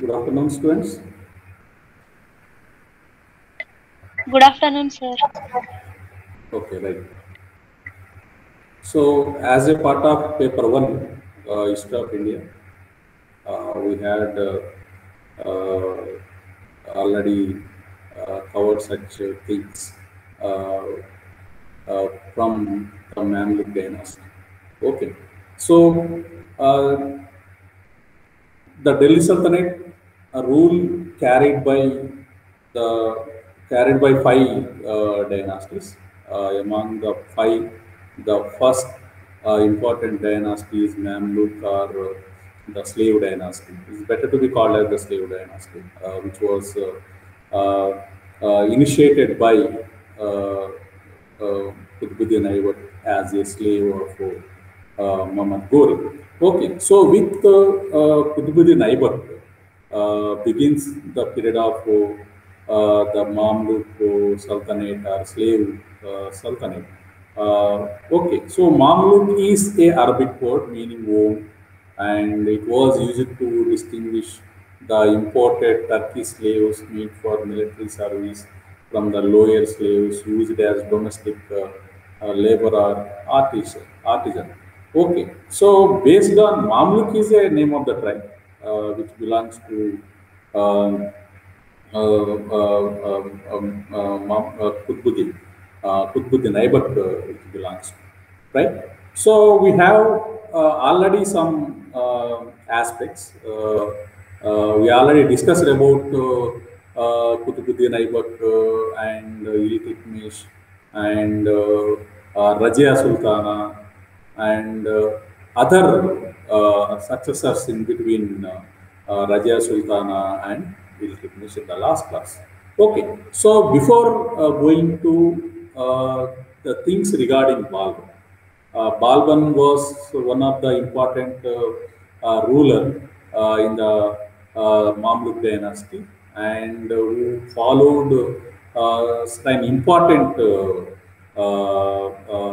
Good afternoon, students. Good afternoon, sir. Okay, right. So, as a part of paper one, History of India, we had uh, already covered such things uh, from the Mamluk dynasty. Okay, so the Delhi Sultanate, a rule the carried by five dynasties. Among the five, the first important dynasty is Mamluk or the slave dynasty. It's better to be called as the slave dynasty, which was initiated by uh, Qutbuddin Ayyubid as a slave of Muhammad Ghori. Okay, so with Qutbuddin Ayyubid begins the period of the Mamluk Sultanate or slave Sultanate. Okay, so Mamluk is a Arabic word meaning home, and it was used to distinguish the imported Turkish slaves meant for military service from the lower slaves used as domestic labor or artisan. Okay, so based on Mamluk is a name of the tribe which belongs to um, Qutbuddin Aibak, which belongs to, right? So we have already some aspects. We already discussed about Qutbuddin Aibak and Iltutmish and Rajia Sultana and other successors in between Rajia Sultana and Iltutmish in the last class. Okay, so before going to the things regarding Balban, Balban was one of the important ruler in the Mamluk dynasty and who followed some important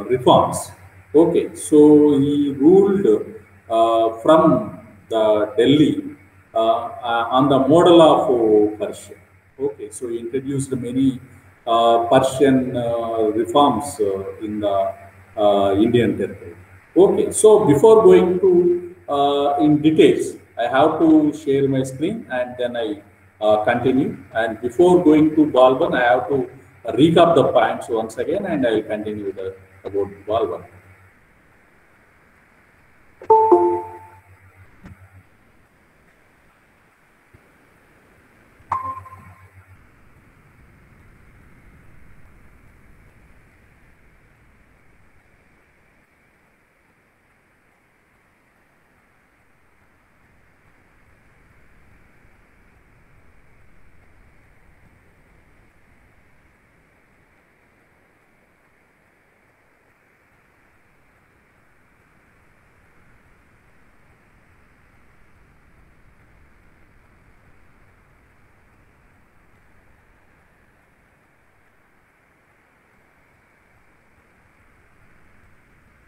reforms. Okay, so he ruled from the Delhi on the model of Persia. Okay, so he introduced many Persian reforms in the Indian territory. Okay, so before going to in details, I have to share my screen and then I continue. And before going to Balban, I have to recap the points once again, and I will continue about Balban.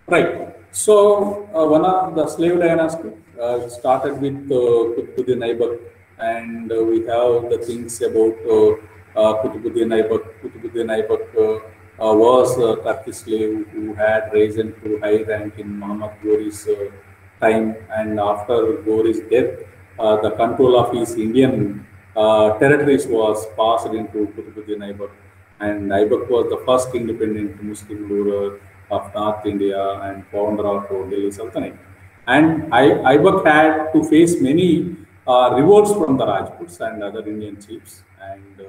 Right. So one of the slave dynasty started with Qutbuddin Aibak, and we have the things about Qutbuddin Aibak. Qutbuddin Aibak was a Turkish slave who had risen to high rank in Muhammad Ghori's time, and after Ghori's death, the control of his Indian territories was passed into Qutbuddin Aibak, and Aibak was the first independent Muslim ruler of North India and founder of Delhi Sultanate. And Aibak had to face many revolts from the Rajputs and other Indian chiefs. And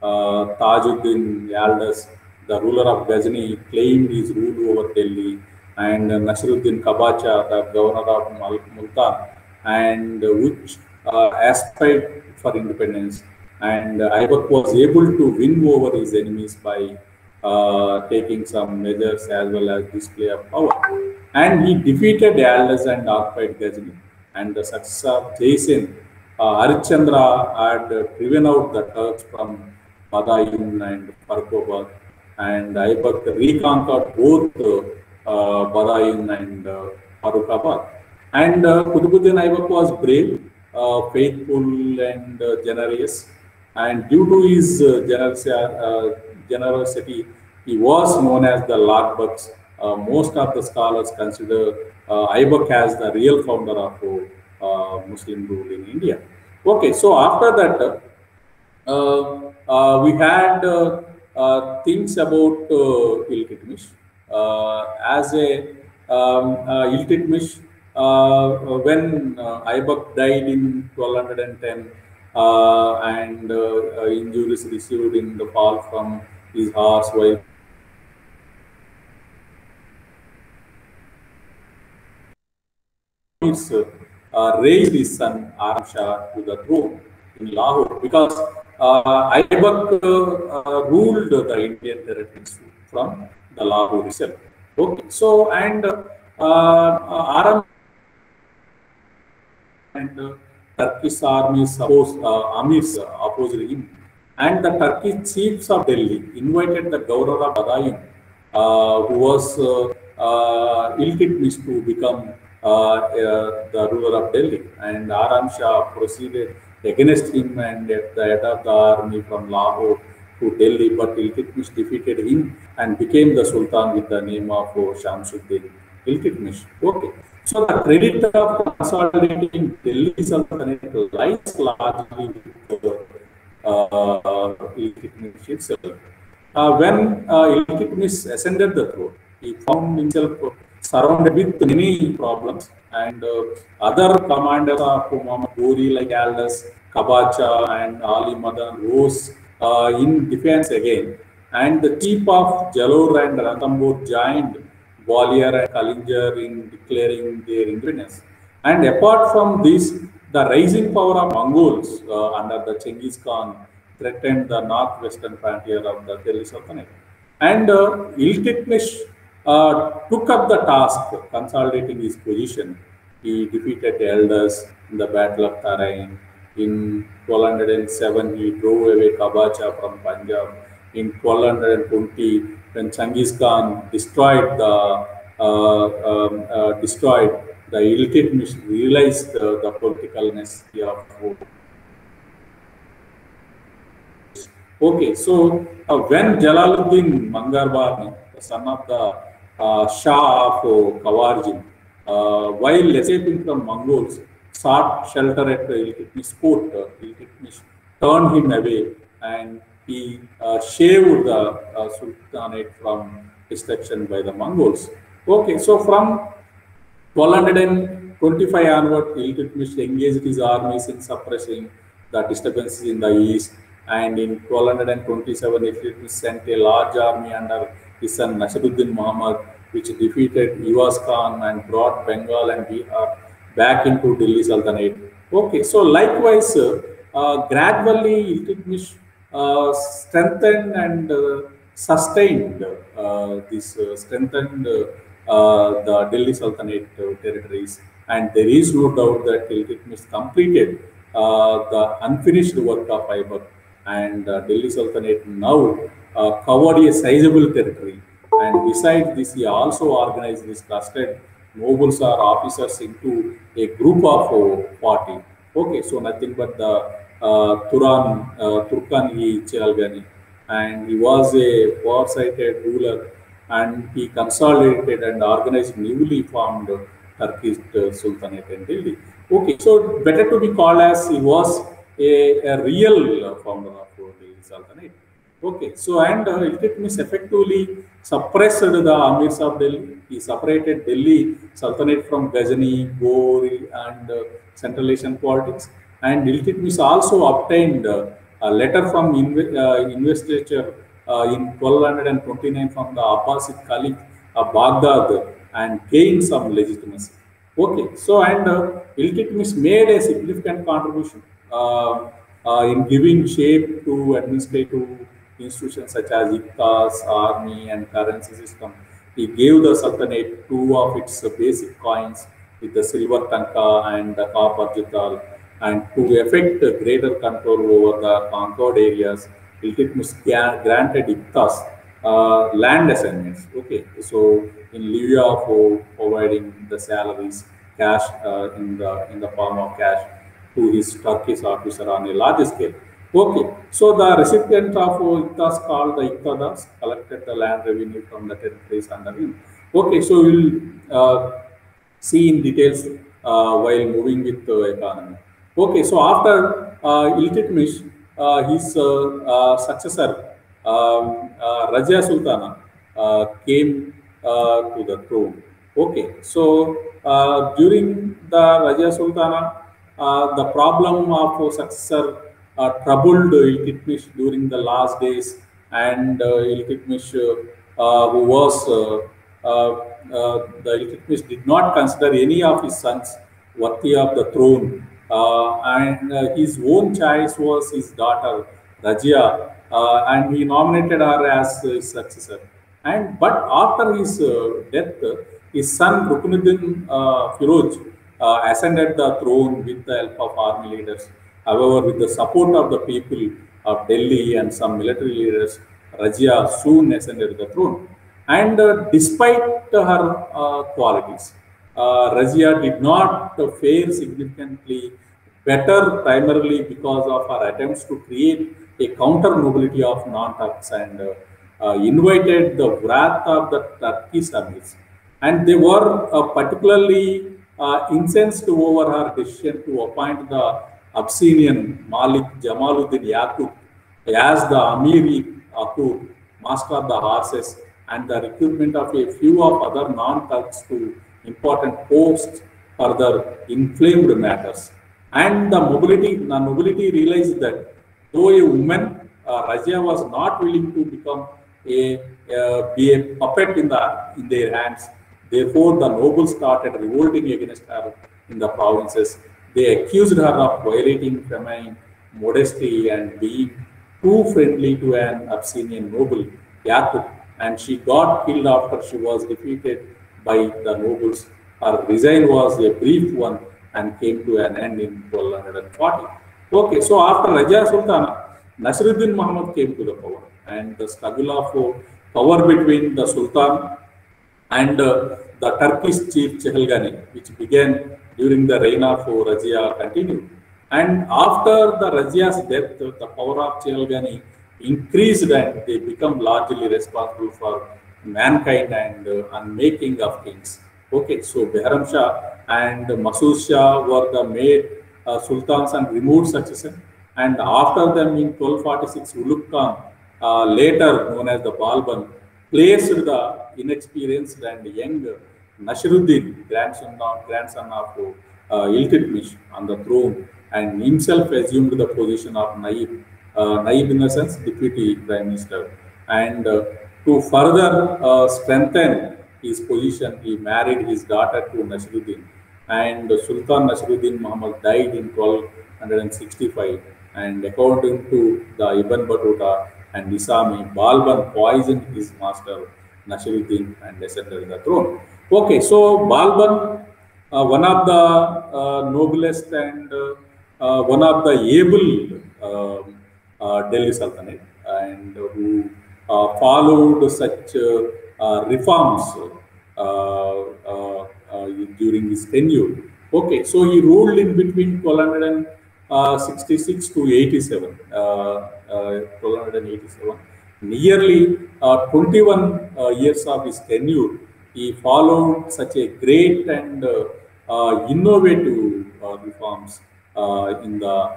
Tajuddin Yildiz, the ruler of Ghazni, claimed his rule over Delhi. And Nasiruddin Kabacha, the governor of Multan, and which aspired for independence. And Aibak was able to win over his enemies by taking some measures as well as display of power. And he defeated Yildiz and occupied Ghazni. And the success of Jaisin, Harishchandra had driven out the Turks from Badaun and Farrukhabad. And Aibak reconquered both Badaun and Farrukhabad. And Qutbuddin Aibak was brave faithful and generous. And due to his generosity, he was known as the Lord Bucks. Most of the scholars consider Aibak as the real founder of Muslim rule in India. Okay, so after that, we had things about Iltutmish. As a Iltutmish, when Aibak died in 1210, and injuries received in the fall from his horse while raised his son Aram Shah to the throne in Lahore, because Aibak ruled the Indian territories from the Lahore itself. Okay, so and Aram and Turkish armies opposed him, and the Turkish chiefs of Delhi invited the Governor of Badaयूं, who was Iltutmish, to become the ruler of Delhi, and Aram Shah proceeded against him and at the head of the army from Lahore to Delhi, but Iltutmish defeated him and became the Sultan with the name of Shamsuddin Iltutmish. Okay. So the credit of consolidating Delhi Sultanate lies largely with Iltutmish itself. When Iltutmish ascended the throne, he found himself surrounded with many problems, and other commanders of Muhammad Ghori like Aldous, Kabacha, and Ali Madan rose in defense again, and the chief of Jalore and Ranthambore joined Gwalior and Kalinjar in declaring their independence. And apart from this, the rising power of Mongols under the Genghis Khan threatened the northwestern frontier of the Delhi Sultanate. And Iltutmish took up the task of consolidating his position. He defeated the elders in the Battle of Tarain. In 1207, he drove away Kabacha from Punjab. In 1220, when Genghis Khan destroyed the Iltutmish, realized the political necessity of war. Okay, so when Jalaluddin Mangarbarni, the son of the Shah of Kawarjin, while escaping from Mongols, sought shelter at the Iltutmish court, Iltutmish turned him away, and he saved the Sultanate from destruction by the Mongols. Okay, so from 1225 onward, Iltutmish engaged his armies in suppressing the disturbances in the east, and in 1227, Iltutmish sent a large army under his son Nasiruddin Muhammad, which defeated Iwas Khan and brought Bengal and Bihar back into Delhi Sultanate. Okay, so likewise, gradually Iltutmish strengthened and sustained the Delhi Sultanate territories, and there is no doubt that Iltutmish completed the unfinished work of Aibak, and Delhi Sultanate now covered a sizable territory. And besides this, he also organized his trusted nobles or officers into a group of 40. Okay, so nothing but the Turkan-i Chalgani, and he was a far-sighted ruler, and he consolidated and organized newly formed Turkish Sultanate in Delhi. Okay, so better to be called as he was a real founder of Delhi Sultanate. Okay, so and Iltutmish effectively suppressed the Amirs of Delhi. He separated Delhi Sultanate from Ghazni, Ghori, and Central Asian politics. And Iltutmish also obtained a letter from investiture in 1229 from the Abbasid Caliph of Baghdad and gained some legitimacy. Okay, so and Iltutmish made a significant contribution in giving shape to administrative institutions such as Iktas, army, and currency system. He gave the Sultanate two of its basic coins with the silver tanka and the copper jital, and to effect greater control over the conquered areas, Iltutmish granted Iktas land assignments. Okay, so in lieu of providing the salaries, cash in the form of cash, to his Turkish officer on a large scale. Okay, so the recipient of Iktas called the Iktadas collected the land revenue from the territories under him. Okay, so we'll see in details while moving with the economy. Okay, so after Iltutmish, his successor, Razia Sultana, came to the throne. Okay, so during the Razia Sultana, the problem of successor troubled Iltutmish during the last days, and Iltutmish, who was the Iltutmish did not consider any of his sons worthy of the throne, and his own choice was his daughter Razia, and he nominated her as his successor. And but after his death, his son Rukunuddin Firoj ascended the throne with the help of army leaders. However, with the support of the people of Delhi and some military leaders, Razia soon ascended the throne. And despite her qualities, Razia did not fare significantly better, primarily because of her attempts to create a counter nobility of non-Turks and invited the wrath of the Turkish emirs. And they were particularly incensed over her decision to appoint the Abyssinian Malik Jamaluddin Yaqub as the Amiri Akur, master of the horses, and the recruitment of a few of other non-Turks to important posts further inflamed matters. And the nobility realized that though a woman, Razia was not willing to become be a puppet in their hands. Therefore, the nobles started revolting against her in the provinces. They accused her of violating feminine modesty and being too friendly to an Abyssinian noble, Yaqub, and she got killed after she was defeated by the nobles. Her reign was a brief one and came to an end in 1240. Okay, so after Razia Sultana, Nasiruddin Muhammad came to the power, and the struggle of power between the Sultan and the Turkish chief Chehalgani, which began during the reign of Razia, continued. And after the Razia's death, the power of Chehalgani increased and they become largely responsible for mankind and unmaking of kings. Okay, so Behram Shah and Masood Shah were the made sultans and removed succession. And after them in 1246, Ulugh Khan, later known as the Balban, placed the inexperienced and young Nasiruddin, grandson of Iltutmish, on the throne and himself assumed the position of Naib. Naib in the sense deputy prime minister. And to further strengthen his position, he married his daughter to Nasiruddin. And Sultan Nasiruddin Muhammad died in 1265. And according to the Ibn Battuta and Nisami, Balban poisoned his master Nasiruddin and ascended the throne. Okay, so Balban, one of the noblest and one of the able Delhi Sultanate, and who followed such reforms during his tenure. Okay, so he ruled in between 1266 to 87, 1287. Nearly 21 years of his tenure, he followed such a great and innovative reforms in the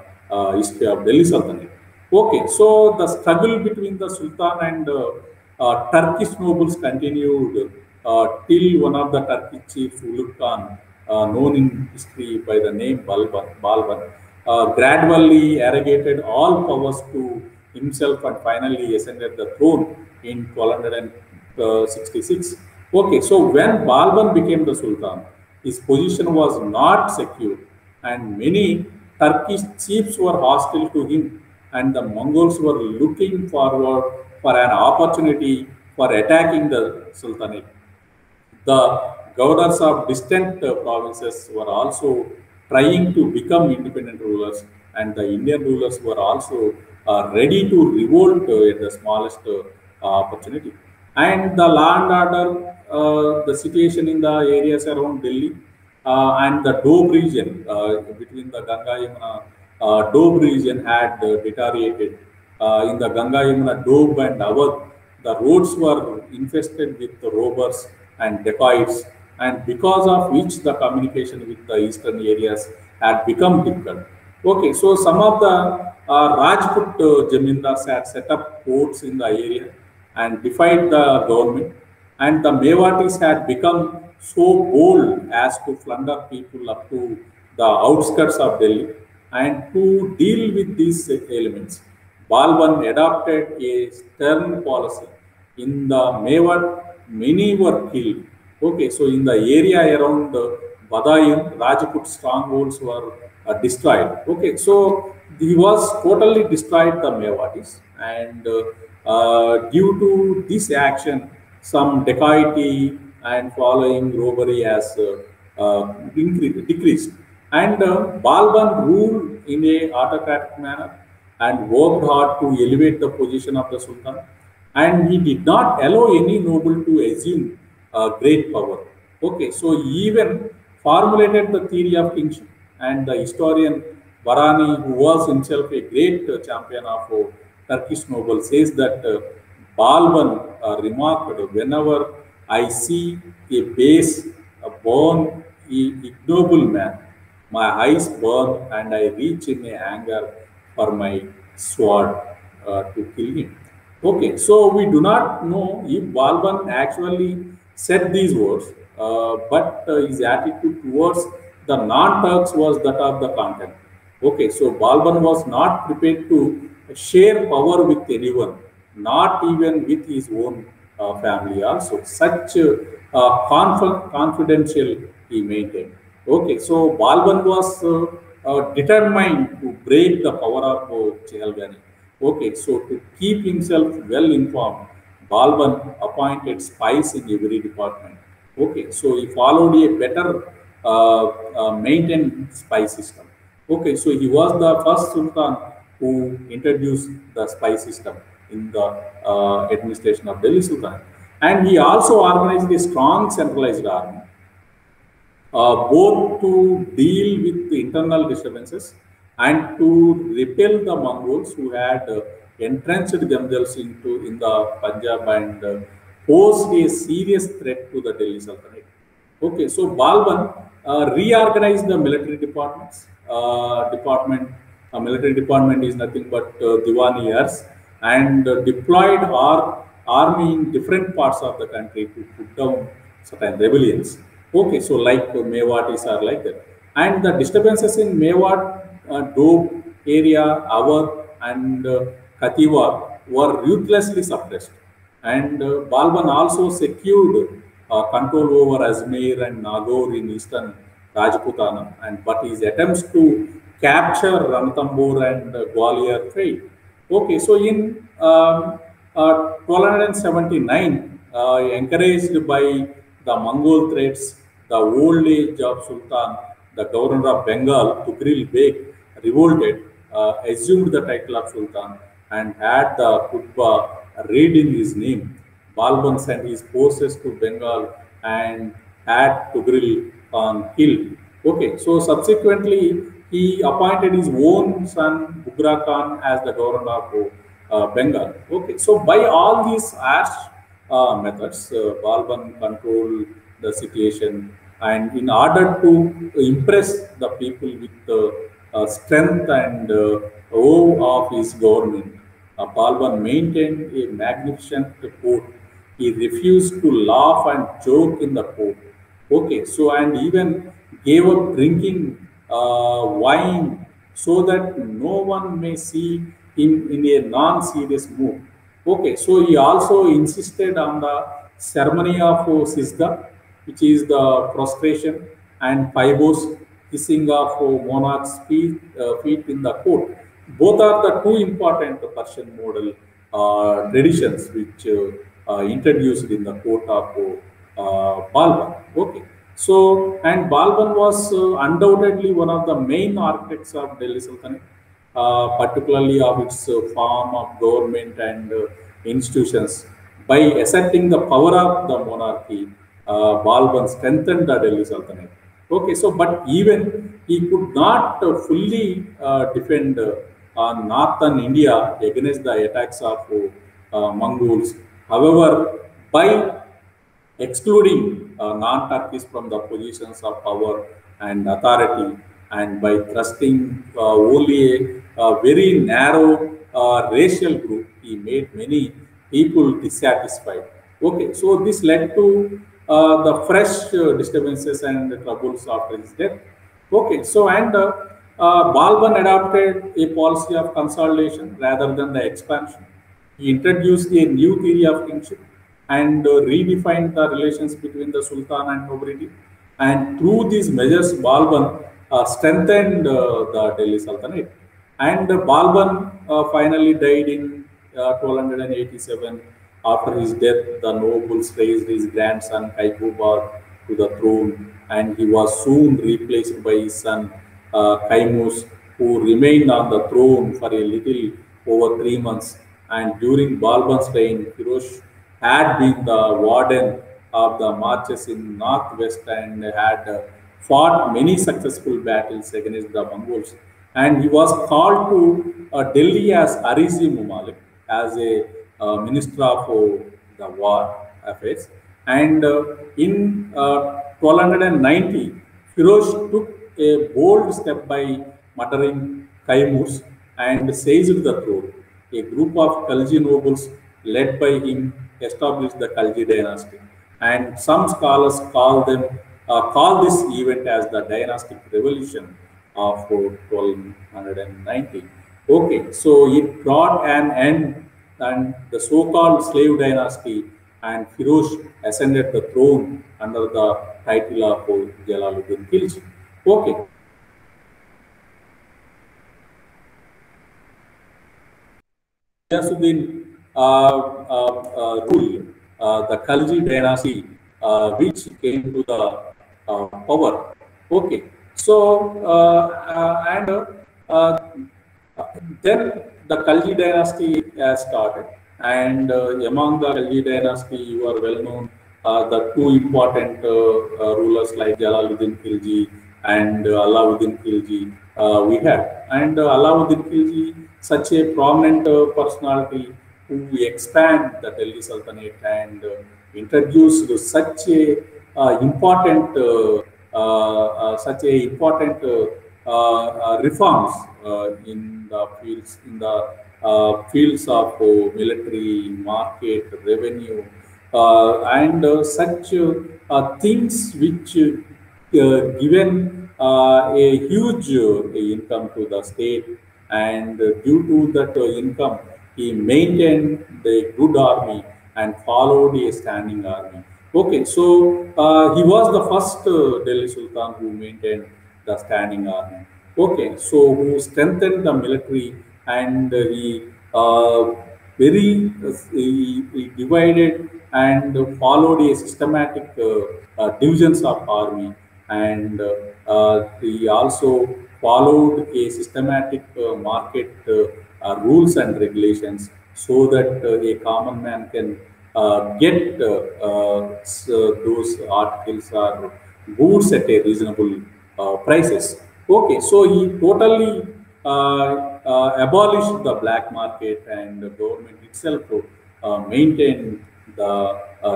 history of Delhi Sultanate. Okay, so the struggle between the Sultan and Turkish nobles continued till one of the Turkish chiefs, Ulugh Khan, known in history by the name Balban, gradually arrogated all powers to himself and finally ascended the throne in 1266. Okay, so when Balban became the Sultan, his position was not secure, and many Turkish chiefs were hostile to him, and the Mongols were looking forward for an opportunity for attacking the Sultanate. The governors of distant provinces were also trying to become independent rulers, and the Indian rulers were also ready to revolt at the smallest opportunity. And the land order, the situation in the areas around Delhi, and the Doab region between the Ganga Yamuna Doab region had deteriorated. In the Ganga Yamuna Doab and Awadh, the roads were infested with robbers and dacoits, and because of which the communication with the eastern areas had become difficult. Okay, so some of the Rajput Jamindars had set up forts in the area and defied the government, and the Mewatis had become so bold as to plunder people up to the outskirts of Delhi. And to deal with these elements, Balban adopted a stern policy. In the Mewat, many were killed. Okay, so in the area around Badaun, Rajput strongholds were destroyed. Okay, so he was totally destroyed the Mewatis, and due to this action, some dacoity and following robbery has decreased. And Balban ruled in a autocratic manner and worked hard to elevate the position of the Sultan. And he did not allow any noble to assume great power. Okay, so he even formulated the theory of kingship. And the historian Barani, who was himself a great champion of Turkish noble, says that Balban remarked, whenever I see a base, a born ignoble man, my eyes burn and I reach in a anger for my sword to kill him. Okay, so we do not know if Balban actually said these words, but his attitude towards the non-Turks was that of the content. Okay, so Balban was not prepared to share power with anyone, not even with his own family also. Such confidential he maintained. Okay, so Balban was determined to break the power of Chehalgani. Okay, so to keep himself well informed, Balban appointed spies in every department. Okay, so he followed a better maintained spy system. Okay, so he was the first Sultan who introduced the spy system in the administration of Delhi Sultan. And he also organized a strong centralized army, both to deal with the internal disturbances and to repel the Mongols who had entrenched themselves in the Punjab and posed a serious threat to the Delhi Sultanate. Okay, so Balban reorganized the military departments. Military department is nothing but Diwaniyars, and deployed our army in different parts of the country to put down certain rebellions. Okay, so like Mewatis are like that. And the disturbances in Mewat, Doab area, Awadh, and Kathiawar were ruthlessly suppressed. And Balban also secured control over Ajmer and Nagaur in eastern Rajputana, and but his attempts to capture Ranthambore and Gwalior failed. Okay, so in 1279, encouraged by the Mongol threats, the old age of Sultan, the governor of Bengal, Tugril Beg, revolted, assumed the title of Sultan, and had the khutbah read in his name. Balban sent his forces to Bengal and had Tugril Khan killed. Okay, so subsequently he appointed his own son Bughra Khan as the governor of Bengal. Okay, so by all these harsh methods, Balban controlled the situation, and in order to impress the people with the strength and awe of his government, Balban maintained a magnificent court. He refused to laugh and joke in the court. Okay, so and even gave up drinking wine so that no one may see him in a non-serious mood. Okay, so he also insisted on the ceremony of Sisda, which is the prostration, and Paibos, kissing of monarch's feet in the court. Both are the two important Persian model traditions which introduced in the court of Balban. Okay. So, and Balban was undoubtedly one of the main architects of Delhi Sultanate, particularly of its form of government and institutions. By asserting the power of the monarchy, Balban strengthened the Delhi Sultanate. Okay, so but even he could not fully defend northern India against the attacks of Mongols. However, by excluding non-Turkish from the positions of power and authority, and by thrusting only a very narrow racial group, he made many people dissatisfied. Okay, so this led to the fresh disturbances and troubles after his death. Okay, so Balban adopted a policy of consolidation rather than the expansion. He introduced a new theory of kingship and redefined the relations between the Sultan and nobility. And through these measures, Balban strengthened the Delhi Sultanate. And Balban finally died in 1287. After his death, the nobles raised his grandson Kaiqubad to the throne, and he was soon replaced by his son Kaimus, who remained on the throne for a little over 3 months. And during Balban's reign, Firoz had been the warden of the marches in northwest and had fought many successful battles against the Mongols. And he was called to Delhi as Arizi Mumalik, as a minister of the war affairs. And in 1290, Firoz took a bold step by murdering Kaimurs and seized the throne. A group of Khalji nobles led by him established the Khalji dynasty, and some scholars call this event as the dynastic revolution of 1290. Okay, so it brought an end, and the so-called slave dynasty, and Firoz ascended the throne under the title of Jalaluddin Khilji. Okay, Ghiyasuddin rule, the Khalji dynasty, which came to the power. Okay, so then the Khalji dynasty has started, and among the Khalji dynasty, you are well known the two important rulers like Jalaluddin Khilji and Alauddin Khilji we have. And Alauddin Khilji, such a prominent personality who expand the Delhi Sultanate and introduced such a important reforms in the fields of military, market, revenue, and such things which given a huge income to the state, and due to that income, he maintained the good army and followed a standing army. Okay, so he was the first Delhi Sultan who maintained the standing army. Okay, so who strengthened the military, and he divided and followed a systematic divisions of army, and he also followed a systematic market rules and regulations, so that a common man can get those articles or goods at a reasonable prices. Okay, so he totally abolished the black market, and the government itself maintained the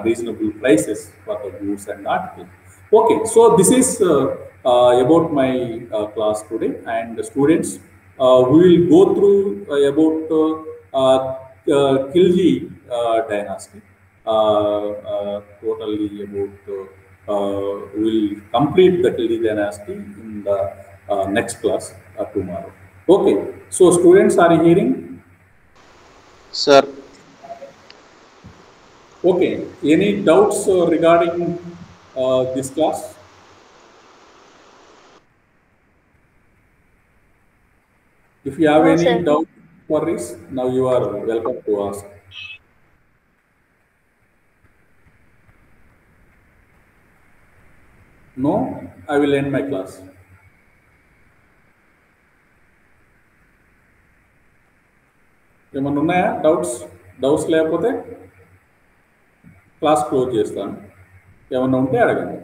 reasonable prices for the goods and articles. Okay, so this is about my class today, and the students, we will go through about Khilji dynasty. Totally about we'll complete the Khilji dynasty in the next class tomorrow. Okay, so students, are you hearing? Sir. Okay, any doubts regarding this class? If you have any doubt, queries, now you are welcome to ask. No, I will end my class. ఏమన్నా ఉన్నాయా doubts లేకపోతే class close చేస్తాను. ఏమన్నా ఉంటే అడగండి.